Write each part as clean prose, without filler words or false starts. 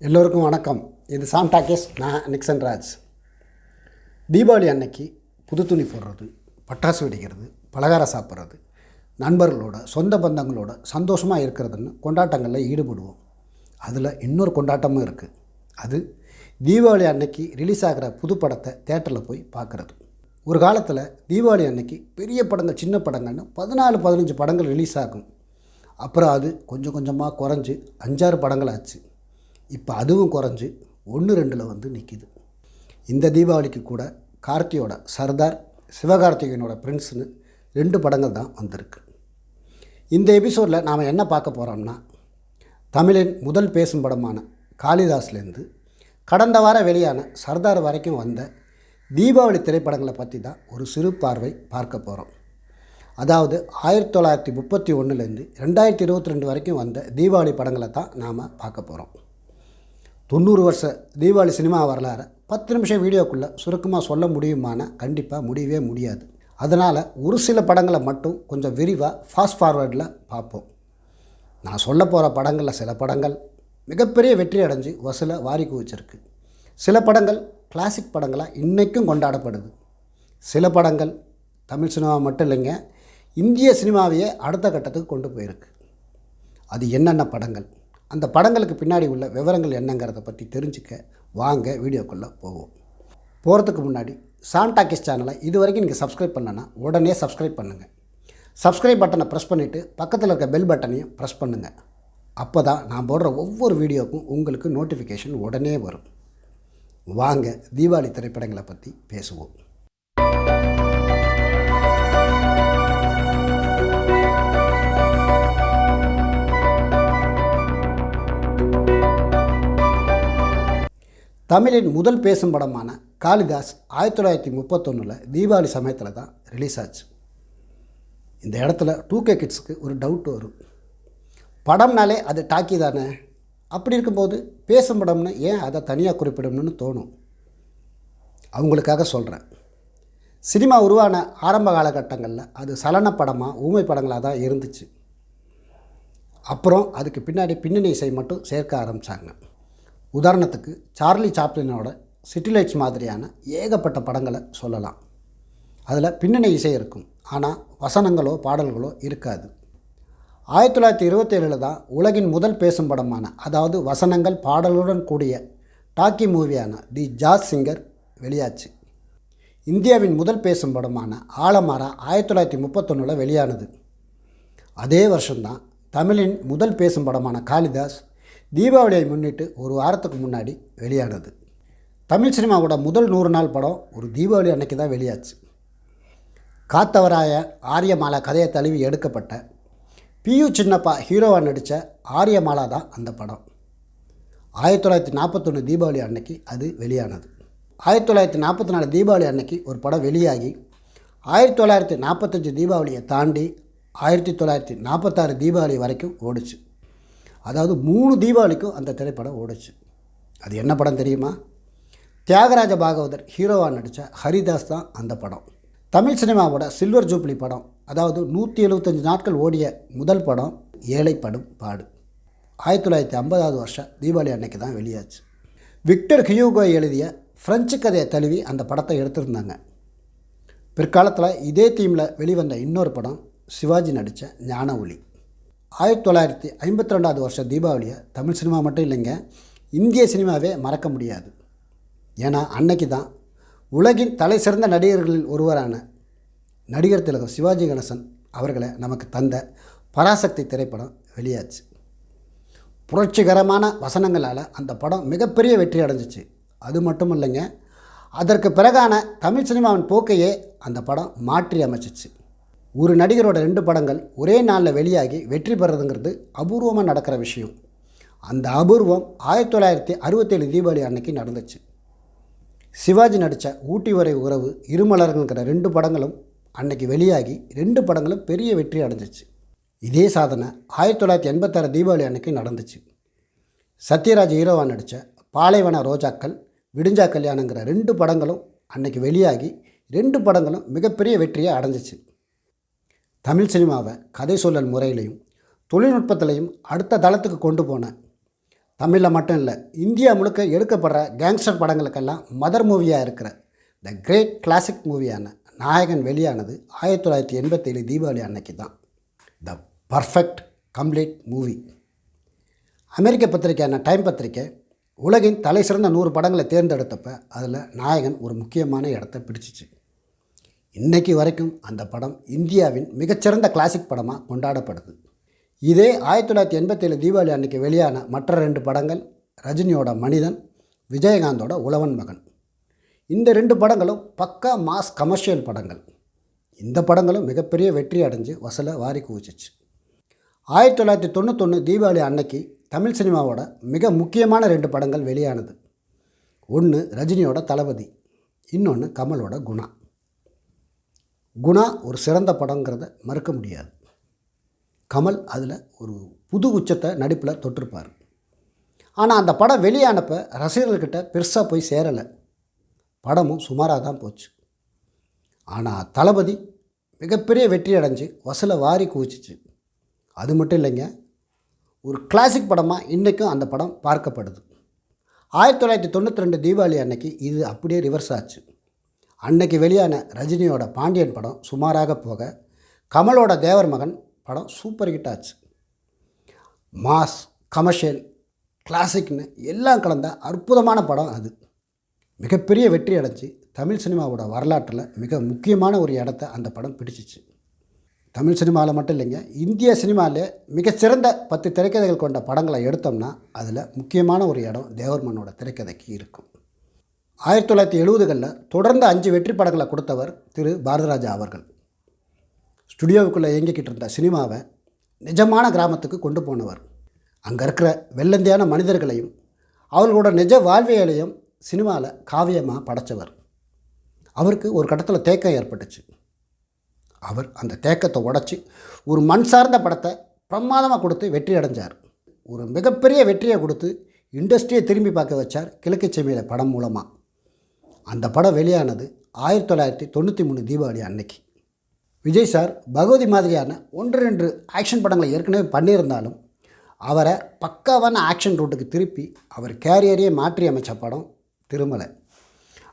எல்லோருக்கும் வணக்கம். இது சாம் டாக்கீஸ். நான் நிக்சன்ராஜ். தீபாவளி அன்னைக்கு புது துணி போடுறது, பட்டாசு வெடிக்கிறது, பலகாரம் சாப்பிட்றது, நண்பர்களோட சொந்த பந்தங்களோட சந்தோஷமாக இருக்கிறதுன்னு கொண்டாட்டங்களில் ஈடுபடுவோம். அதில் இன்னொரு கொண்டாட்டமும் இருக்குது. அது தீபாவளி அன்னைக்கு ரிலீஸ் ஆகிற புது படத்தை தேட்டரில் போய் பார்க்குறது. ஒரு காலத்தில் தீபாவளி அன்னைக்கு பெரிய படங்கள் சின்ன படங்கள்னு 14-15 படங்கள் ரிலீஸ் ஆகும். அப்புறம் அது கொஞ்சம் கொஞ்சமாக குறைஞ்சி 5-6 படங்கள் ஆச்சு. இப்போ அதுவும் குறைஞ்சி 1-2 வந்து நிற்கிது. இந்த தீபாவளிக்கு கூட கார்த்தியோட சர்தார், சிவகார்த்திகேயனோட பிரின்ஸ்னு 2 படங்கள் தான் வந்திருக்கு. இந்த எபிசோடில் நாம் என்ன பார்க்க போகிறோம்னா, தமிழின் முதல் பேசும் படமான காளிதாஸ்லேருந்து கடந்த வாரம் வெளியான சர்தார் வரைக்கும் வந்த தீபாவளி திரைப்படங்களை பற்றி தான் ஒரு சிறு பார்வை பார்க்க போகிறோம். அதாவது 1931லேருந்து 2022 வரைக்கும் வந்த தீபாவளி படங்களை தான் நாம் பார்க்க போகிறோம். 90 வருஷ தீபாவளி சினிமா வரலாறு 10 நிமிஷம் வீடியோக்குள்ளே சுருக்கமாக சொல்ல முடியுமானா கண்டிப்பாக முடியவே முடியாது. அதனால் ஒரு சில படங்களை மட்டும் கொஞ்சம் விரிவாக ஃபாஸ்ட் ஃபார்வேர்டில் பார்ப்போம். நான் சொல்ல போகிற படங்களில் சில படங்கள் மிகப்பெரிய வெற்றி அடைஞ்சு வசூலை வாரி குவிச்சிருக்கு. சில படங்கள் கிளாசிக் படங்களாக இன்றைக்கும் கொண்டாடப்படுது. சில படங்கள் தமிழ் சினிமா மட்டும் இல்லைங்க, இந்திய சினிமாவையே அடுத்த கட்டத்துக்கு கொண்டு போயிருக்கு. அது என்னென்ன படங்கள், அந்த படங்களுக்கு பின்னாடி உள்ள விவரங்கள் என்னங்கிறத பற்றி தெரிஞ்சுக்க வாங்க வீடியோக்குள்ளே போவோம். போகிறதுக்கு முன்னாடி சாம் டாக்கீஸ் சேனலை இது வரைக்கும் நீங்கள் சப்ஸ்கிரைப் பண்ணனா உடனே சப்ஸ்கிரைப் பண்ணுங்கள். சப்ஸ்கிரைப் பட்டனை ப்ரெஸ் பண்ணிவிட்டு பக்கத்தில் இருக்க பெல் பட்டனையும் ப்ரெஸ் பண்ணுங்கள். அப்போ தான் நான் போடுற ஒவ்வொரு வீடியோக்கும் உங்களுக்கு நோட்டிஃபிகேஷன் உடனே வரும். வாங்க தீபாவளி திரைப்படங்களை பற்றி பேசுவோம். தமிழின் முதல் பேசும் படமான காளிதாஸ் 1931 தீபாவளி சமயத்தில் தான் ரிலீஸ் ஆச்சு. இந்த இடத்துல 2K கிட்ஸுக்கு ஒரு டவுட் வரும். படம்னாலே அது டாக்கி தானே, அப்படி இருக்கும்போது பேசும் படம்னு ஏன் அதை தனியாக குறிப்பிடணும்னு தோணும். அவங்களுக்காக சொல்கிறேன். சினிமா உருவான ஆரம்ப காலகட்டங்களில் அது சலன படமாக ஊமை படங்களாக தான் இருந்துச்சு. அப்புறம் அதுக்கு பின்னாடி பின்னணி இசை மட்டும் சேர்க்க ஆரம்பித்தாங்க. உதாரணத்துக்கு சார்லி சாப்ளினோட சிட்டி லைட்ஸ் மாதிரியான ஏகப்பட்ட படங்களை சொல்லலாம். அதில் பின்னணி இசை இருக்கும், ஆனால் வசனங்களோ பாடல்களோ இருக்காது. 1927 தான் உலகின் முதல் பேசும் படமான, அதாவது வசனங்கள் பாடலுடன் கூடிய டாக்கி மூவியான தி ஜாஸ் சிங்கர் வெளியாச்சு. இந்தியாவின் முதல் பேசும் படமான ஆலமரா 1931 வெளியானது. அதே வருஷம்தான் தமிழின் முதல் பேசும் படமான காளிதாஸ் தீபாவளியை முன்னிட்டு ஒரு வாரத்துக்கு முன்னாடி வெளியானது. தமிழ் சினிமாவோட முதல் 100 நாள் படம் ஒரு தீபாவளி அன்னைக்கு தான் வெளியாச்சு. காத்தவராய ஆரியமாலா கதையை தழுவி எடுக்கப்பட்ட PU சின்னப்பா ஹீரோவாக நடித்த ஆரியமாலா தான் அந்த படம். 1941 தீபாவளி அன்னைக்கு அது வெளியானது. 1944 தீபாவளி அன்னைக்கு ஒரு படம் வெளியாகி 1945 தீபாவளியை தாண்டி 1946 தீபாவளி வரைக்கும் ஓடிச்சு. அதாவது 3 தீபாவளிக்கும் அந்த திரைப்படம் ஓடிச்சு. அது என்ன படம் தெரியுமா? தியாகராஜ பாகவதர் ஹீரோவாக நடித்த ஹரிதாஸ் தான் அந்த படம். தமிழ் சினிமாவோட சில்வர் ஜூப்ளி படம், அதாவது 175 நாட்கள் ஓடிய முதல் படம் ஏழைப்படும் பாடு 1950வது வருஷம் தீபாவளி அன்னைக்கு தான் வெளியாச்சு. விக்டர் ஹியூகோ எழுதிய ஃப்ரெஞ்சு கதையை தழுவி அந்த படத்தை எடுத்திருந்தாங்க. பிற்காலத்தில் இதே தீமில் வெளிவந்த இன்னொரு படம் சிவாஜி நடித்த ஞான ஒளி. 1952வது வருஷம் தீபாவளியை தமிழ் சினிமா மட்டும் இல்லைங்க, இந்திய சினிமாவே மறக்க முடியாது. ஏன்னா அன்னைக்கு தான் உலகின் தலை சிறந்த நடிகர்களில் ஒருவரான நடிகர் திலகம் சிவாஜி கணேசன் அவர்களை நமக்கு தந்த பராசக்தி திரைப்படம் வெளியாச்சு. புரட்சிகரமான வசனங்களால் அந்த படம் மிகப்பெரிய வெற்றி அடைஞ்சிச்சு. அது மட்டும் இல்லைங்க, அதற்கு பிறகான தமிழ் சினிமாவின் போக்கையே அந்த படம் மாற்றி அமைச்சிச்சு. ஒரு நடிகரோட 2 படங்கள் ஒரே நாளில் வெளியாகி வெற்றி பெறதுங்கிறது அபூர்வமாக நடக்கிற விஷயம். அந்த அபூர்வம் 1967 தீபாவளி அன்னைக்கு நடந்துச்சு. சிவாஜி நடித்த ஊட்டி வரை உறவு, இருமலருங்கிற 2 படங்களும் அன்னைக்கு வெளியாகி 2 படங்களும் பெரிய வெற்றி அடைஞ்சிச்சு. இதே சாதனை 1986 தீபாவளி அன்னைக்கு நடந்துச்சு. சத்யராஜ் ஹீரோவாக நடித்த பாலைவன ரோஜாக்கள், விடிஞ்சா கல்யாணங்கிற 2 படங்களும் அன்னைக்கு வெளியாகி 2 படங்களும் மிகப்பெரிய வெற்றியை அடைஞ்சிச்சு. தமிழ் சினிமாவை கதை சொல்லல் முறையிலையும் தொழில்நுட்பத்திலையும் அடுத்த தளத்துக்கு கொண்டு போன தமிழில் மட்டும் இல்லை, இந்தியா முழுக்க எடுக்கப்படுற கேங்ஸ்டர் படங்களுக்கெல்லாம் மதர் மூவியாக இருக்கிற த கிரேட் கிளாசிக் மூவியான நாயகன் வெளியானது 1987 தீபாவளி அன்னைக்கு தான். The perfect complete movie. அமெரிக்க பத்திரிக்கையான டைம் பத்திரிக்கை உலகின் தலை சிறந்த 100 படங்களை தேர்ந்தெடுத்தப்போ அதில் நாயகன் ஒரு முக்கியமான இடத்த பிடிச்சிச்சு. இன்றைக்கு வரைக்கும் அந்த படம் இந்தியாவின் மிகச்சிறந்த கிளாசிக் படமாக கொண்டாடப்படுது. இதே 1987 தீபாவளி அன்றைக்கி வெளியான மற்ற 2 படங்கள் ரஜினியோட மனிதன், விஜயகாந்தோட உழவன் மகன். இந்த 2 படங்களும் பக்கா மாஸ் கமர்ஷியல் படங்கள். இந்த படங்களும் மிகப்பெரிய வெற்றி அடைஞ்சு வசூலை வாரி குவிச்சிச்சு. 1991 தீபாவளி அன்னைக்கு தமிழ் சினிமாவோட மிக முக்கியமான 2 படங்கள் வெளியானது. ஒன்று ரஜினியோட தளபதி, இன்னொன்று கமலோட குணா. குணா ஒரு சிறந்த படங்கிறத மறுக்க முடியாது. கமல் அதில் ஒரு புது உச்சத்தை நடிப்பில் தொட்டிருப்பார். ஆனால் அந்த படம் வெளியானப்போ ரசிகர்கள்கிட்ட பெருசாக போய் சேரலை. படமும் சுமாராக தான் போச்சு. ஆனால் தளபதி மிகப்பெரிய வெற்றி அடைஞ்சு வசூலை வாரி குவிச்சிச்சு. அது மட்டும் இல்லைங்க, ஒரு கிளாசிக் படமாக இன்றைக்கும் அந்த படம் பார்க்கப்படுது. 1992 தீபாவளி அன்னைக்கு இது அப்படியே ரிவர்ஸ் ஆச்சு. அன்னைக்கு வெளியான ரஜினியோட பாண்டியன் படம் சுமாராக போக, கமலோட தேவர் மகன் படம் சூப்பர் ஹிட் ஆச்சு. மாஸ், கமர்ஷியல், கிளாசிக்னு எல்லாம் கலந்த அற்புதமான படம் அது. மிகப்பெரிய வெற்றி அடைஞ்சி தமிழ் சினிமாவோட வரலாற்றில் மிக முக்கியமான ஒரு இடத்த அந்த படம் பிடிச்சிச்சு. தமிழ் சினிமாவில் மட்டும் இல்லைங்க, இந்திய சினிமாவிலே மிகச்சிறந்த 10 திரைக்கதைகள் கொண்ட படங்களை எடுத்தோம்னா அதில் முக்கியமான ஒரு இடம் தேவர்மனோட திரைக்கதைக்கு இருக்கும். 1970களில் தொடர்ந்து 5 வெற்றி படங்களை கொடுத்தவர் திரு பாரதிராஜா அவர்கள். ஸ்டுடியோவுக்குள்ளே இயங்கிக்கிட்டு இருந்த சினிமாவை நிஜமான கிராமத்துக்கு கொண்டு போனவர். அங்கே இருக்கிற வெள்ளந்தியான மனிதர்களையும் அவர்களோட நிஜ வாழ்வியலையும் சினிமாவில் காவியமாக படைத்தவர். அவருக்கு ஒரு கட்டத்தில் தேக்கம் ஏற்பட்டுச்சு. அவர் அந்த தேக்கத்தை உடச்சி ஒரு மண் சார்ந்த படத்தை பிரமாதமாக கொடுத்து வெற்றி அடைஞ்சார். ஒரு மிகப்பெரிய வெற்றியை கொடுத்து இண்டஸ்ட்ரியை திரும்பி பார்க்க வச்சார் கிழக்கு செம்மையில படம் மூலமாக. அந்த படம் வெளியானது 1993 தீபாவளி அன்னைக்கு. விஜய் சார் பகவதி மாதிரியான 1-2 ஆக்ஷன் படங்களை ஏற்கனவே பண்ணியிருந்தாலும் அவரை பக்காவான ஆக்ஷன் ரூட்டுக்கு திருப்பி அவர் கேரியரையே மாற்றி அமைச்ச படம் திருமலை.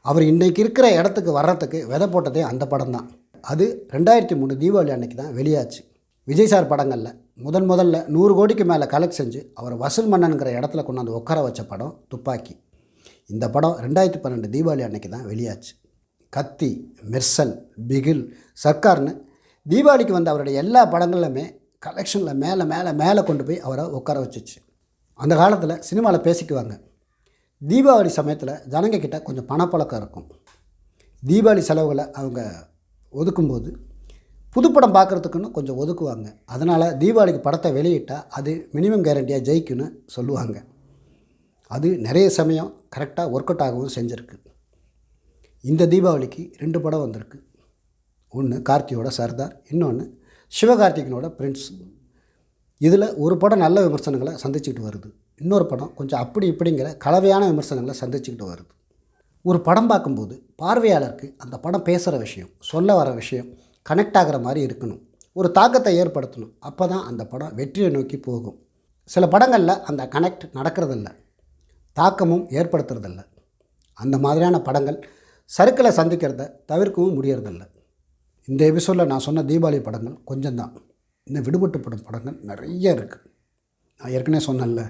அவர் இன்றைக்கு இருக்கிற இடத்துக்கு வர்றதுக்கு விதை போட்டதே அந்த படம் தான். அது 2003 தீபாவளி அன்னைக்கு தான் வெளியாச்சு. விஜய் சார் படங்களில் முதல்ல 100 கோடிக்கு மேலே கலெக்ட் செஞ்சு அவர் வசூல் மன்னனுங்கிற இடத்துல கொண்டாந்து உட்கார வச்ச படம் துப்பாக்கி. இந்த படம் 2012 தீபாவளி அன்னைக்கு தான் வெளியாச்சு. கத்தி, மெர்சல், பிகில், சர்க்கார்னு தீபாவளிக்கு வந்த அவருடைய எல்லா படங்களுமே கலெக்ஷனில் மேலே மேலே மேலே கொண்டு போய் அவரை உட்கார வச்சிச்சு. அந்த காலத்தில் சினிமாவில் பேசிக்குவாங்க, தீபாவளி சமயத்தில் ஜனங்கக்கிட்ட கொஞ்சம் பணப்பழக்கம் இருக்கும். தீபாவளி செலவுகளை அவங்க ஒதுக்கும்போது புதுப்படம் பார்க்குறதுக்குன்னு கொஞ்சம் ஒதுக்குவாங்க. அதனால் தீபாவளிக்கு படத்தை வெளியிட்டால் அது மினிமம் கேரண்டியாக ஜெயிக்குன்னு சொல்லுவாங்க. அது நிறைய சமயம் கரெக்டாக ஒர்க் அவுட் ஆகவும் செஞ்சுருக்கு. இந்த தீபாவளிக்கு 2 படம் வந்திருக்கு. ஒன்று கார்த்தியோட சர்தார், இன்னொன்று சிவகார்த்திகனோட பிரின்ஸ். இதில் ஒரு படம் நல்ல விமர்சனங்களை சந்திச்சுக்கிட்டு வருது, இன்னொரு படம் கொஞ்சம் அப்படி இப்படிங்கிற கலவையான விமர்சனங்களை சந்திச்சுக்கிட்டு வருது. ஒரு படம் பார்க்கும்போது பார்வையாளருக்கு அந்த படம் பேசுகிற விஷயம், சொல்ல வர விஷயம் கனெக்ட் ஆகிற மாதிரி இருக்கணும், ஒரு தாக்கத்தை ஏற்படுத்தணும். அப்போ தான் அந்த படம் வெற்றியை நோக்கி போகும். சில படங்களில் அந்த கனெக்ட் நடக்கிறதில்ல, தாக்கமும் ஏற்படுத்துறதில்ல. அந்த மாதிரியான படங்கள் சறுக்களை சந்திக்கிறத தவிர்க்கவும் முடியறதில்ல. இந்த எபிசோடில் நான் சொன்ன தீபாவளி படங்கள் கொஞ்சம்தான். இன்னும் விடுபட்டு படும் படங்கள் நிறைய இருக்குது. நான் ஏற்கனவே சொன்னேன்ல,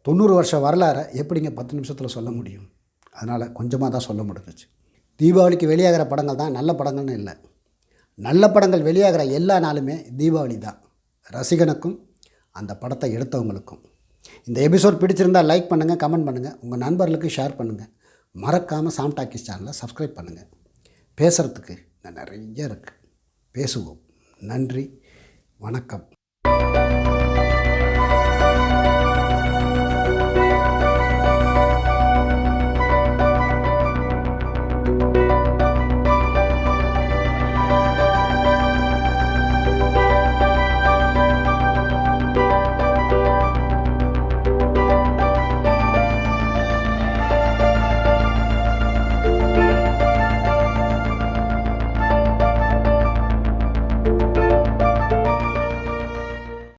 90 வருஷ வரலாறை எப்படிங்க 10 நிமிஷத்தில் சொல்ல முடியும்? அதனால் கொஞ்சமாக தான் சொல்ல முடிஞ்சிச்சு. தீபாவளிக்கு வெளியாகிற படங்கள் தான் நல்ல படங்கள்னு இல்லை, நல்ல படங்கள் வெளியாகிற எல்லா நாளுமே தீபாவளி தான், ரசிகனுக்கும் அந்த படத்தை எடுத்தவங்களுக்கும். இந்த எபிசோட் பிடிச்சிருந்தால் லைக் பண்ணுங்கள், கமெண்ட் பண்ணுங்கள், உங்கள் நண்பர்களுக்கு ஷேர் பண்ணுங்கள். மறக்காமல் சாம் டாக்கீஸ் சேனலை சப்ஸ்கிரைப் பண்ணுங்கள். பேசுகிறதுக்கு நிறைய இருக்குது, பேசுவோம். நன்றி, வணக்கம்.